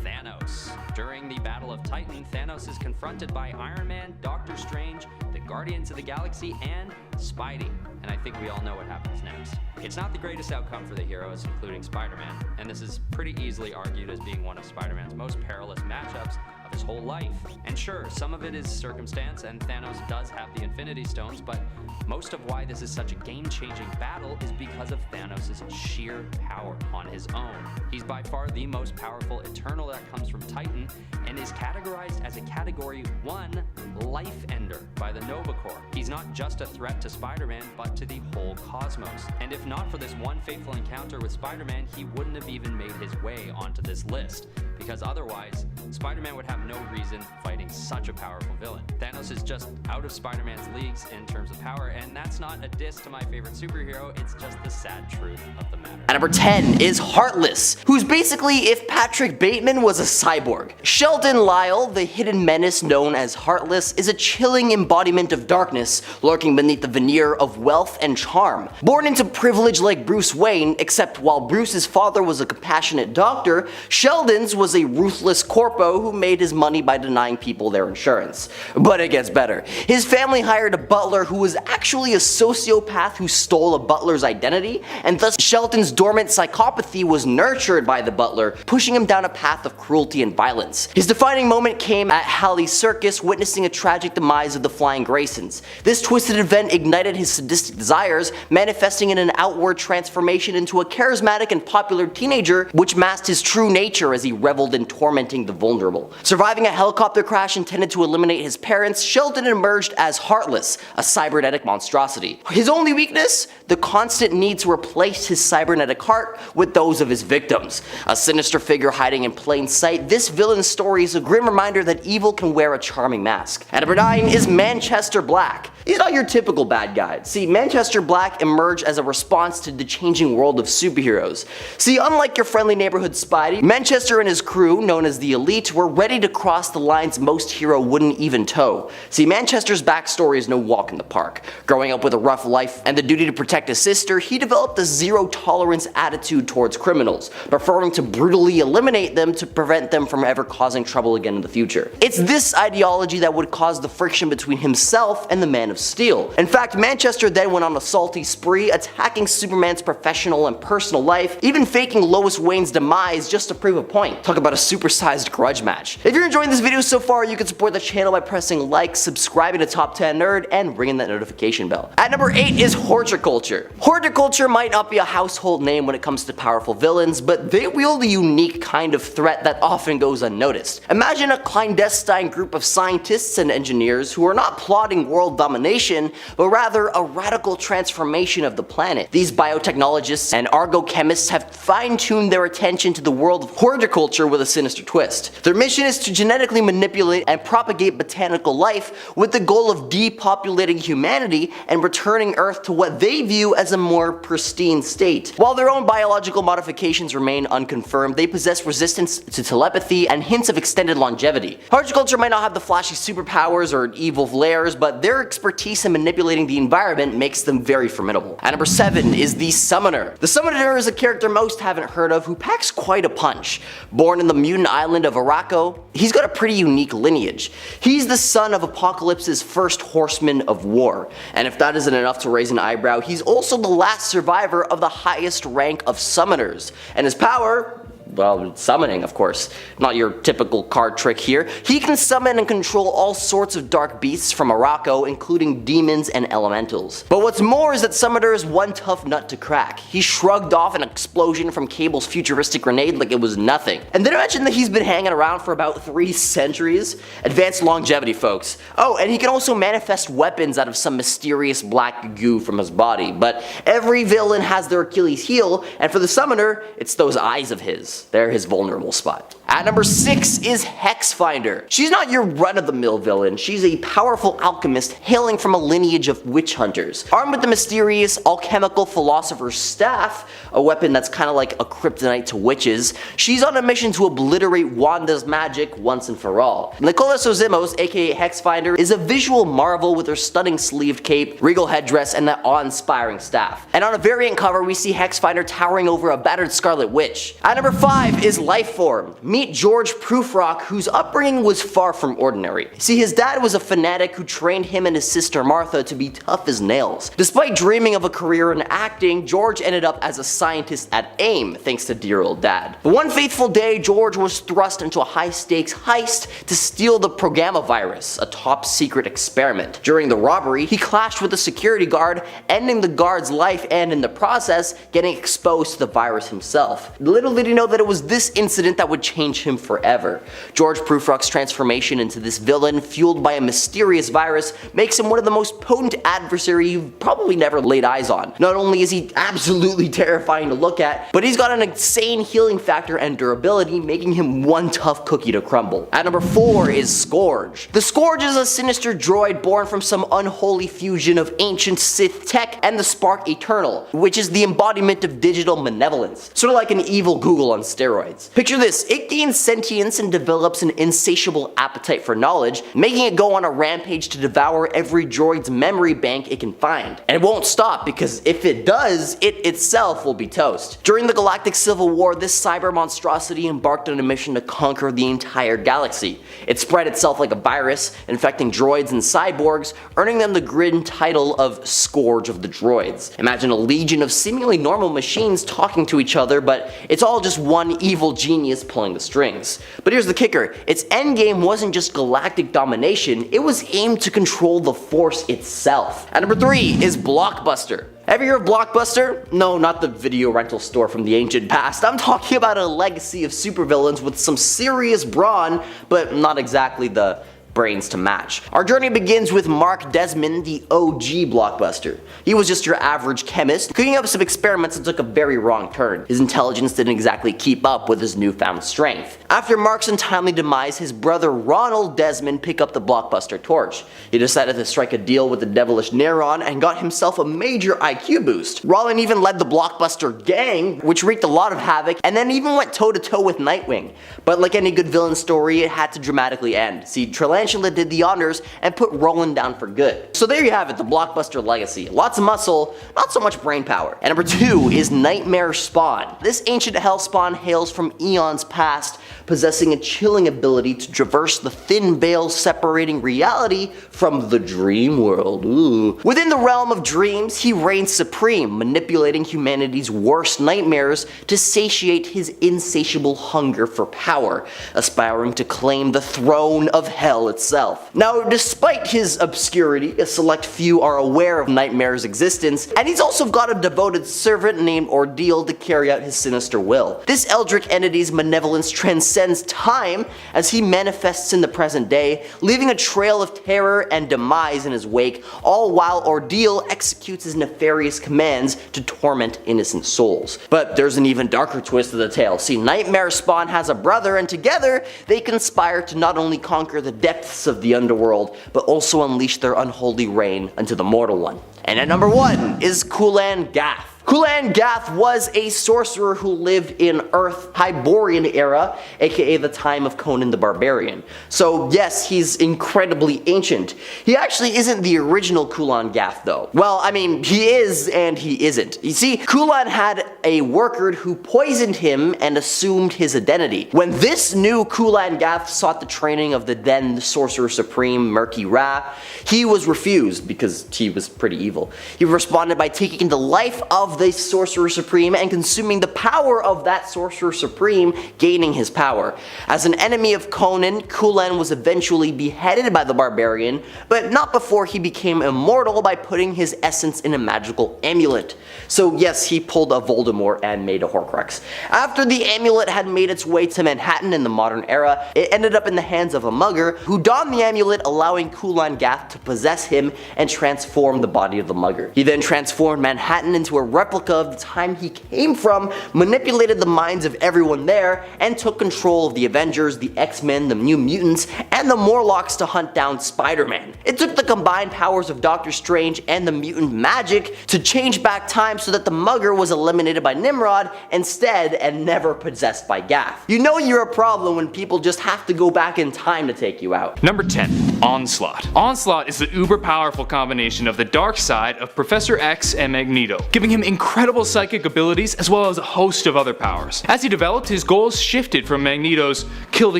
Thanos. During the Battle of Titan, Thanos is confronted by Iron Man, Doctor Strange, the Guardians of the Galaxy, and Spidey. And I think we all know what happens next. It's not the greatest outcome for the heroes, including Spider-Man, and this is pretty easily argued as being one of Spider-Man's most perilous matchups of his whole life. And sure, some of it is circumstance, and Thanos does have the Infinity Stones, but most of why this is such a game-changing battle is because of Thanos' sheer power on his own. He's by far the most powerful Eternal that comes from Titan, and is categorized as a Category 1 Life Ender by the Nova Corps. He's not just a threat to Spider-Man, but to the whole cosmos. And if not for this one fateful encounter with Spider-Man, he wouldn't have even made his way onto this list, because otherwise, Spider-Man would have no reason fighting such a powerful villain. Thanos is just out of Spider-Man's leagues in terms of power, and that's not a diss to my favorite superhero, it's just the sad truth of the matter. At number 10 is Heartless, who's basically if Patrick Bateman was a cyborg. Sheldon Lyle, the hidden menace known as Heartless, is a chilling embodiment of darkness lurking beneath the veneer of wealth and charm. Born into privilege like Bruce Wayne, except while Bruce's father was a compassionate doctor, Sheldon's was a ruthless corpo who made his money by denying people their insurance. But it gets better. His family hired a butler who was actually a sociopath who stole a butler's identity, and thus Sheldon's dormant psychopathy was nurtured by the butler, pushing him down a path of cruelty and violence. His defining moment came at Halley's Circus, witnessing a tragic demise of the Flying Graysons. This twisted event ignited his sadistic desires, manifesting in an outward transformation into a charismatic and popular teenager, which masked his true nature as he reveled in tormenting the vulnerable. Surviving a helicopter crash intended to eliminate his parents, Sheldon emerged as Heartless, a cybernetic monstrosity. His only weakness? The constant need to replace his cybernetic heart with those of his victims. A sinister figure hiding in plain sight, this villain's story is a grim reminder that evil can wear a charming mask. At number 9 is Manchester Black. He's not your typical bad guy. See, Manchester Black emerged as a response to the changing world of superheroes. See, unlike your friendly neighborhood Spidey, Manchester and his crew, known as the Elite, were ready to cross the lines most hero wouldn't even toe. See, Manchester's backstory is no walk in the park. Growing up with a rough life and the duty to protect his sister, he developed a zero-tolerance attitude towards criminals, preferring to brutally eliminate them to prevent them from ever causing trouble again in the future. It's this ideology that would cause the friction between himself and the Man of Steel. In fact, Manchester then went on a salty spree, attacking Superman's professional and personal life, even faking Lois Lane's demise just to prove a point. Talk about a supersized grudge match. If you're enjoying this video so far, you can support the channel by pressing like, subscribing to Top 10 Nerd, and ringing that notification bell. At number 8 is horticulture. Horticulture might not be a household name when it comes to powerful villains, but they wield a unique kind of threat that often goes unnoticed. Imagine a clandestine group of scientists and engineers who are not plotting world domination, but rather a radical transformation of the planet. These biotechnologists and argochemists have fine-tuned their attention to the world of horticulture with a sinister twist. Their mission is to genetically manipulate and propagate botanical life with the goal of depopulating humanity and returning Earth to what they view as a more pristine state. While their own biological modifications remain unconfirmed, they possess resistance to telepathy and hints of extended longevity. Horticulture might not have the flashy superpowers or evil flares, but their expertise in manipulating the environment makes them very formidable. At number 7 is the Summoner. The Summoner is a character most haven't heard of who packs quite a punch. Born in the mutant island of Araco, he's got a pretty unique lineage. He's the son of Apocalypse's first horseman of war, and if that isn't enough to raise an eyebrow, he's also the last survivor of the highest rank of summoners, and his power, well, summoning, of course. Not your typical card trick here. He can summon and control all sorts of dark beasts from Araco, including demons and elementals. But what's more is that Summoner is one tough nut to crack. He shrugged off an explosion from Cable's futuristic grenade like it was nothing. And did I mention that he's been hanging around for about 3 centuries? Advanced longevity, folks. Oh, and he can also manifest weapons out of some mysterious black goo from his body. But every villain has their Achilles heel, and for the Summoner, it's those eyes of his. They're his vulnerable spot. At number 6 is Hexfinder. She's not your run-of-the-mill villain. She's a powerful alchemist hailing from a lineage of witch hunters. Armed with the mysterious alchemical philosopher's staff, a weapon that's kind of like a kryptonite to witches, she's on a mission to obliterate Wanda's magic once and for all. Nicola Sozimos, aka Hexfinder, is a visual marvel with her stunning sleeved cape, regal headdress, and that awe-inspiring staff. And on a variant cover, we see Hexfinder towering over a battered Scarlet Witch. At number 5 is Lifeform. Meet George Prufrock, whose upbringing was far from ordinary. See, his dad was a fanatic who trained him and his sister Martha to be tough as nails. Despite dreaming of a career in acting, George ended up as a scientist at AIM, thanks to dear old dad. But one fateful day, George was thrust into a high-stakes heist to steal the Progama virus, a top-secret experiment. During the robbery, he clashed with a security guard, ending the guard's life and, in the process, getting exposed to the virus himself. Little did he know that it was this incident that would change him forever. George Prufrock's transformation into this villain, fueled by a mysterious virus, makes him one of the most potent adversaries you've probably never laid eyes on. Not only is he absolutely terrifying to look at, but he's got an insane healing factor and durability, making him one tough cookie to crumble. At number 4 is Scourge. The Scourge is a sinister droid born from some unholy fusion of ancient Sith tech and the Spark Eternal, which is the embodiment of digital malevolence. Sort of like an evil Google on steroids. Picture this, it gains sentience and develops an insatiable appetite for knowledge, making it go on a rampage to devour every droid's memory bank it can find. And it won't stop, because if it does, it itself will be toast. During the Galactic Civil War, this cyber monstrosity embarked on a mission to conquer the entire galaxy. It spread itself like a virus, infecting droids and cyborgs, earning them the grim title of Scourge of the Droids. Imagine a legion of seemingly normal machines talking to each other, but it's all just one evil genius pulling the strings. But here's the kicker, its endgame wasn't just galactic domination, it was aimed to control the Force itself. At number 3 is Blockbuster. Ever hear of Blockbuster? No, not the video rental store from the ancient past. I'm talking about a legacy of supervillains with some serious brawn, but not exactly the brains to match. Our journey begins with Mark Desmond, the OG Blockbuster. He was just your average chemist, cooking up some experiments that took a very wrong turn. His intelligence didn't exactly keep up with his newfound strength. After Mark's untimely demise, his brother Ronald Desmond picked up the Blockbuster torch. He decided to strike a deal with the devilish Neron and got himself a major IQ boost. Rollin even led the Blockbuster gang, which wreaked a lot of havoc, and then even went toe-to-toe with Nightwing. But like any good villain story, it had to dramatically end. See, Trelane Tarantula did the honors and put Roland down for good. So there you have it, the blockbuster legacy. Lots of muscle, not so much brain power. And number 2 is Nightmare Spawn. This ancient hell spawn hails from eons past, possessing a chilling ability to traverse the thin veil separating reality from the dream world. Ooh. Within the realm of dreams, he reigns supreme, manipulating humanity's worst nightmares to satiate his insatiable hunger for power, aspiring to claim the throne of hell itself. Now, despite his obscurity, a select few are aware of Nightmare's existence, and he's also got a devoted servant named Ordeal to carry out his sinister will. This eldritch entity's malevolence transcends time as he manifests in the present day, leaving a trail of terror and demise in his wake, all while Ordeal executes his nefarious commands to torment innocent souls. But there's an even darker twist to the tale. See, Nightmare Spawn has a brother, and together they conspire to not only conquer the depths of the underworld, but also unleash their unholy reign unto the mortal one. And at number 1 is Kulan Gath. Kulan Gath was a sorcerer who lived in Earth Hyborian era, aka the time of Conan the Barbarian. So yes, he's incredibly ancient. He actually isn't the original Kulan Gath though. Well, I mean, he is and he isn't. You see, Kulan had a worker who poisoned him and assumed his identity. When this new Kulan Gath sought the training of the then Sorcerer Supreme Murky Ra, he was refused because he was pretty evil. He responded by taking the life of the Sorcerer Supreme and consuming the power of that Sorcerer Supreme, gaining his power. As an enemy of Conan, Kulan was eventually beheaded by the barbarian, but not before he became immortal by putting his essence in a magical amulet. So yes, he pulled a Voldemort and made a Horcrux. After the amulet had made its way to Manhattan in the modern era, it ended up in the hands of a mugger who donned the amulet, allowing Kulan Gath to possess him and transform the body of the mugger. He then transformed Manhattan into a replica of the time he came from, manipulated the minds of everyone there, and took control of the Avengers, the X-Men, the New Mutants, and the Morlocks to hunt down Spider-Man. It took the combined powers of Doctor Strange and the mutant magic to change back time so that the mugger was eliminated by Nimrod instead and never possessed by Gath. You know you're a problem when people just have to go back in time to take you out. Number 10. Onslaught. Onslaught is the uber powerful combination of the dark side of Professor X and Magneto, giving him incredible psychic abilities as well as a host of other powers. As he developed, his goals shifted from Magneto's kill the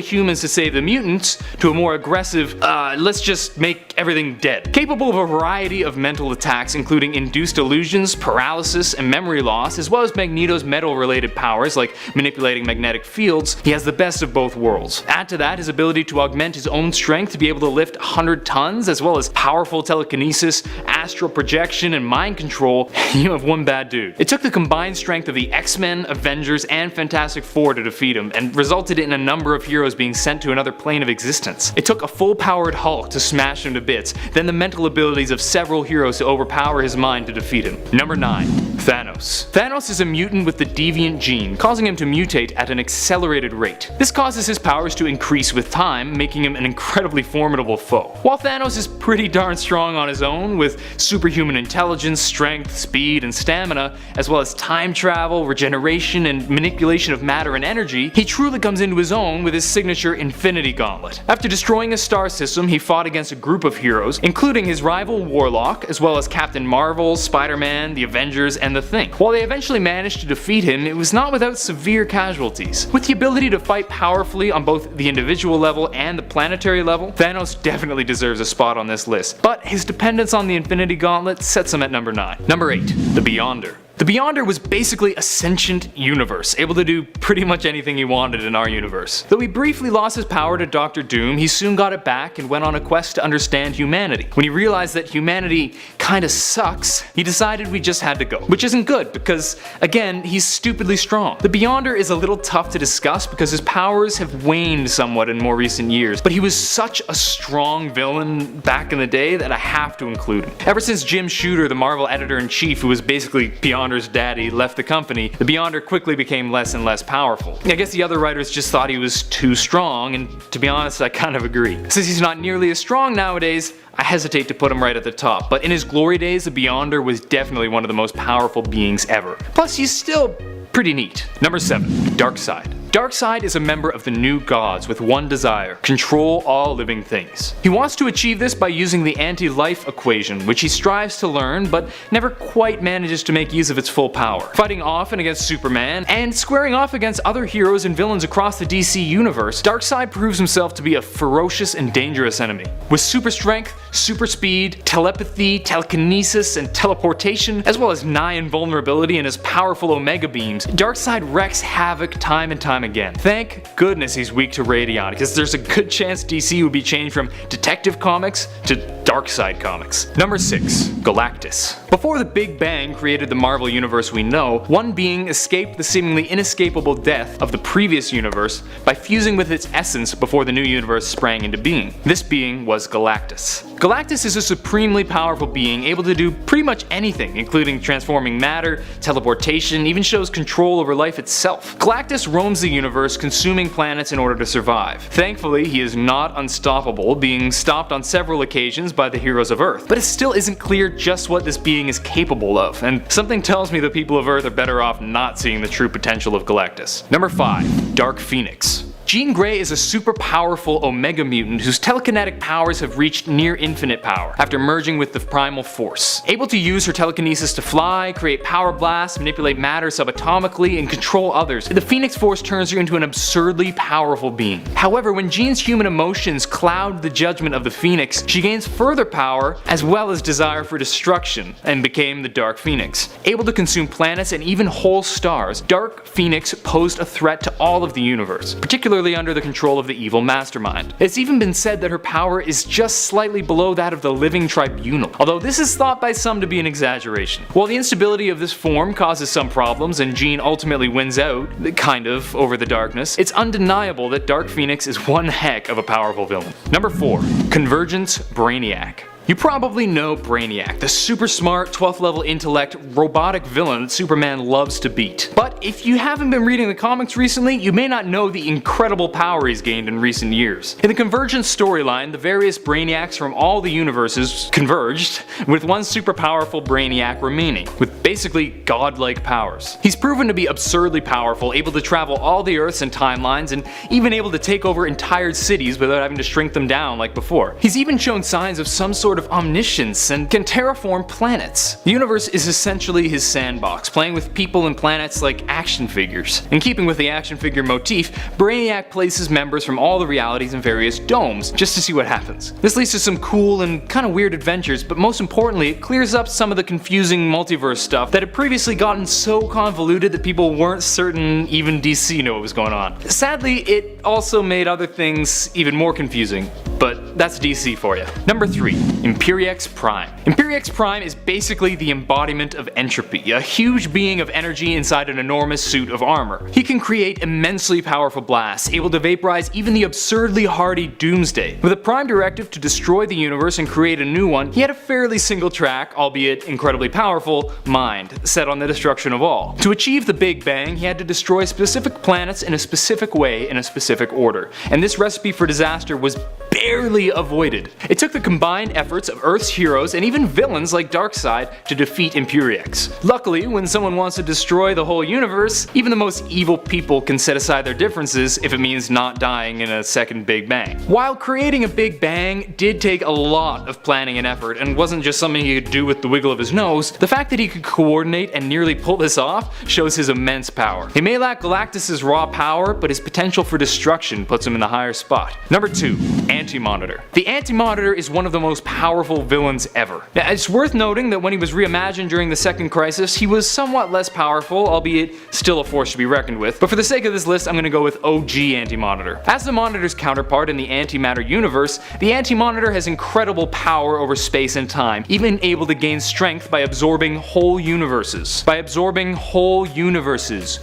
humans to save the mutants to a more aggressive, let's just make everything dead. Capable of a variety of mental attacks including induced illusions, paralysis, and memory loss, as well as Magneto's metal-related powers like manipulating magnetic fields, he has the best of both worlds. Add to that his ability to augment his own strength to be able to lift 100 tons, as well as powerful telekinesis, astral projection, and mind control, you have one bad dude. It took the combined strength of the X-Men, Avengers, and Fantastic Four to defeat him, and resulted in a number of heroes being sent to another plane of existence. It took a full-powered Hulk to smash him to bits, then the mental abilities of several heroes to overpower his mind to defeat him. Number 9. Thanos. Thanos is a mutant with the deviant gene, causing him to mutate at an accelerated rate. This causes his powers to increase with time, making him an incredibly formidable foe. While Thanos is pretty darn strong on his own, with superhuman intelligence, strength, speed, and stamina, as well as time travel, regeneration, and manipulation of matter and energy, he truly comes into his own with his signature Infinity Gauntlet. After destroying a star system, he fought against a group of heroes, including his rival Warlock, as well as Captain Marvel, Spider-Man, the Avengers, and the Thing. While they eventually managed to defeat him, it was not without severe casualties. With the ability to fight powerfully on both the individual level and the planetary level, Thanos definitely deserves a spot on this list, but his dependence on the Infinity Gauntlet sets him at number 9. Number 8. The Beyonder. The Beyonder was basically a sentient universe, able to do pretty much anything he wanted in our universe. Though he briefly lost his power to Doctor Doom, he soon got it back and went on a quest to understand humanity. When he realized that humanity kinda sucks, he decided we just had to go. Which isn't good, because again, he's stupidly strong. The Beyonder is a little tough to discuss because his powers have waned somewhat in more recent years, but he was such a strong villain back in the day that I have to include him. Ever since Jim Shooter, the Marvel editor-in-chief, who was basically Beyonder's daddy, left the company, the Beyonder quickly became less and less powerful. I guess the other writers just thought he was too strong, and to be honest, I kind of agree. Since he's not nearly as strong nowadays, I hesitate to put him right at the top, but in his glory days, the Beyonder was definitely one of the most powerful beings ever. Plus, he's still pretty neat. Number 7. Darkseid. Darkseid is a member of the New Gods with one desire: control all living things. He wants to achieve this by using the anti-life equation, which he strives to learn but never quite manages to make use of its full power. Fighting often against Superman, and squaring off against other heroes and villains across the DC universe, Darkseid proves himself to be a ferocious and dangerous enemy. With super strength, super speed, telepathy, telekinesis, and teleportation, as well as nigh invulnerability and his powerful Omega beams, Darkseid wreaks havoc time and time again. Thank goodness he's weak to Radion, because there's a good chance DC would be changed from Detective Comics to Darkseid Comics. Number 6. Galactus. Before the Big Bang created the Marvel universe we know, one being escaped the seemingly inescapable death of the previous universe by fusing with its essence before the new universe sprang into being. This being was Galactus. Galactus is a supremely powerful being able to do pretty much anything, including transforming matter, teleportation, even shows control over life itself. Galactus roams the universe, consuming planets in order to survive. Thankfully, he is not unstoppable, being stopped on several occasions by the heroes of Earth. But it still isn't clear just what this being is capable of, and something tells me the people of Earth are better off not seeing the true potential of Galactus. Number 5. Dark Phoenix. Jean Grey is a super powerful Omega mutant whose telekinetic powers have reached near infinite power after merging with the Primal Force. Able to use her telekinesis to fly, create power blasts, manipulate matter subatomically, and control others, the Phoenix Force turns her into an absurdly powerful being. However, when Jean's human emotions cloud the judgment of the Phoenix, she gains further power as well as desire for destruction and became the Dark Phoenix. Able to consume planets and even whole stars, Dark Phoenix posed a threat to all of the universe, particularly under the control of the evil mastermind. It's even been said that her power is just slightly below that of the Living Tribunal, although this is thought by some to be an exaggeration. While the instability of this form causes some problems and Jean ultimately wins out, kind of, over the darkness, it's undeniable that Dark Phoenix is one heck of a powerful villain. Number 4. Convergence Brainiac. You probably know Brainiac, the super smart 12th level intellect robotic villain that Superman loves to beat. But if you haven't been reading the comics recently, you may not know the incredible power he's gained in recent years. In the Convergence storyline, the various Brainiacs from all the universes converged, with one super powerful Brainiac remaining, with basically godlike powers. He's proven to be absurdly powerful, able to travel all the Earths and timelines, and even able to take over entire cities without having to shrink them down like before. He's even shown signs of some sort of omniscience and can terraform planets. The universe is essentially his sandbox, playing with people and planets like action figures. In keeping with the action figure motif, Brainiac places members from all the realities in various domes, just to see what happens. This leads to some cool and kind of weird adventures, but most importantly, it clears up some of the confusing multiverse stuff that had previously gotten so convoluted that people weren't certain even DC knew what was going on. Sadly, it also made other things even more confusing, but that's DC for you. Number 3. Imperiex Prime. Imperiex Prime is basically the embodiment of entropy, a huge being of energy inside an enormous suit of armor. He can create immensely powerful blasts, able to vaporize even the absurdly hardy Doomsday. With a prime directive to destroy the universe and create a new one, he had a fairly single track, albeit incredibly powerful, mind, set on the destruction of all. To achieve the Big Bang, he had to destroy specific planets in a specific way in a specific order, and this recipe for disaster was barely avoided. It took the combined efforts of Earth's heroes and even villains like Darkseid to defeat Imperiex. Luckily, when someone wants to destroy the whole universe, even the most evil people can set aside their differences if it means not dying in a second Big Bang. While creating a Big Bang did take a lot of planning and effort and wasn't just something he could do with the wiggle of his nose, the fact that he could coordinate and nearly pull this off shows his immense power. He may lack Galactus' raw power, but his potential for destruction puts him in the higher spot. Number 2. Anti-Monitor. The Anti-Monitor is one of the most powerful villains ever. Now, it's worth noting that when he was reimagined during the Second Crisis, he was somewhat less powerful, albeit still a force to be reckoned with, but for the sake of this list I'm going to go with OG Anti-Monitor. As the Monitor's counterpart in the Antimatter universe, the Anti-Monitor has incredible power over space and time, even able to gain strength by absorbing whole universes. Whole universes.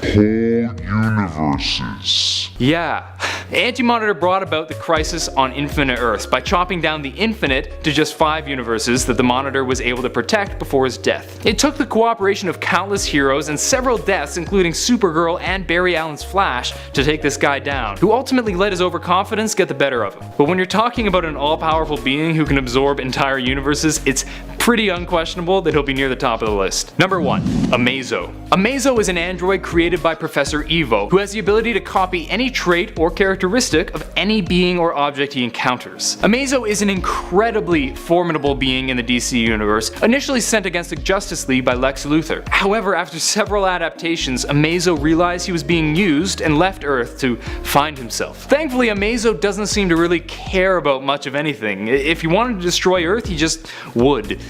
Yeah. Anti-Monitor brought about the crisis on Infinite Earths by chopping down the Infinite to just 5 universes that the Monitor was able to protect before his death. It took the cooperation of countless heroes and several deaths, including Supergirl and Barry Allen's Flash, to take this guy down, who ultimately let his overconfidence get the better of him. But when you're talking about an all-powerful being who can absorb entire universes, it's pretty unquestionable that he'll be near the top of the list. Number 1. Amazo. Amazo is an android created by Professor Evo, who has the ability to copy any trait or characteristic of any being or object he encounters. Amazo is an incredibly formidable being in the DC universe, initially sent against the Justice League by Lex Luthor. However, after several adaptations, Amazo realized he was being used and left Earth to find himself. Thankfully, Amazo doesn't seem to really care about much of anything. If he wanted to destroy Earth, he just would.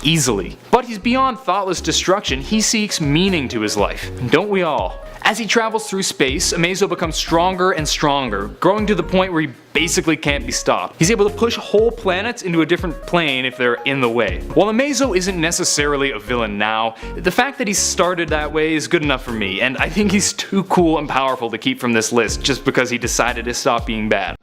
Easily. But he's beyond thoughtless destruction, he seeks meaning to his life. Don't we all? As he travels through space, Amazo becomes stronger and stronger, growing to the point where he basically can't be stopped. He's able to push whole planets into a different plane if they're in the way. While Amazo isn't necessarily a villain now, the fact that he started that way is good enough for me, and I think he's too cool and powerful to keep from this list just because he decided to stop being bad.